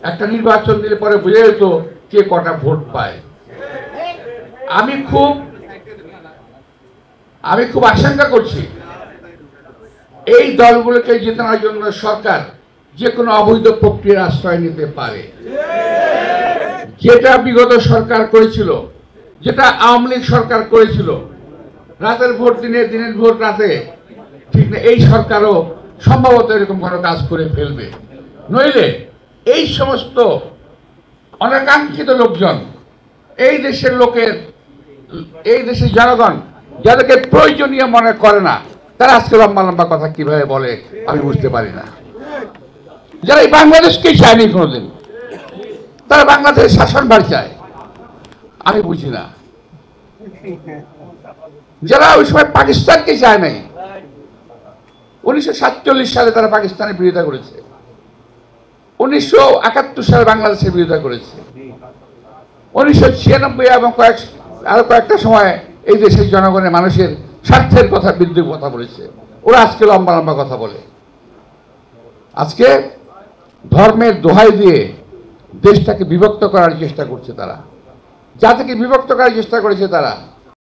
একটা নির্বাচন দিলে পরে বুঝে যেত কে কটা ভোট পায়। আমি খুব আশঙ্কা করছি এই দলগুলোকে জেতানোর জন্য সরকার যে কোনো অবৈধ প্রক্রিয়ার আশ্রয় নিতে পারে। যেটা বিগত সরকার করেছিল, যেটা আওয়ামী লীগ সরকার করেছিল, রাতের ভোট দিনে, দিনের ভোট রাতে, ঠিক না, এই সরকারও সম্ভবত এরকম কোনো কাজ করে ফেলবে। নইলে এই সমস্ত অনাকাঙ্ক্ষিত লোকজন, এই দেশের লোকের, এই দেশের জনগণ যাদেরকে প্রয়োজনীয় মনে করে না, তারা আজকে লম্বা লম্বা কথা কিভাবে বলে আমি বুঝতে পারি না। যারা এই বাংলাদেশকেই চায়নি কোনোদিন, তারা বাংলাদেশের শাসনভার চায়, আমি বুঝি না। যারা ওই সময় পাকিস্তানকে চায় নাই, 1947 সালে তারা পাকিস্তানের বিরোধিতা করেছে, 1971 সালে বাংলাদেশের বিরোধিতা করেছে, 1996 এবং আরো কয়েকটা সময় এই দেশের জনগণের মানুষের স্বার্থের কথা, বিরুদ্ধে কথা বলেছে। ওরা আজকে লম্বা লম্বা কথা বলে। আজকে ধর্মের দোহাই দিয়ে দেশটাকে বিভক্ত করার চেষ্টা করছে তারা, জাতিকে বিভক্ত করার চেষ্টা করেছে তারা।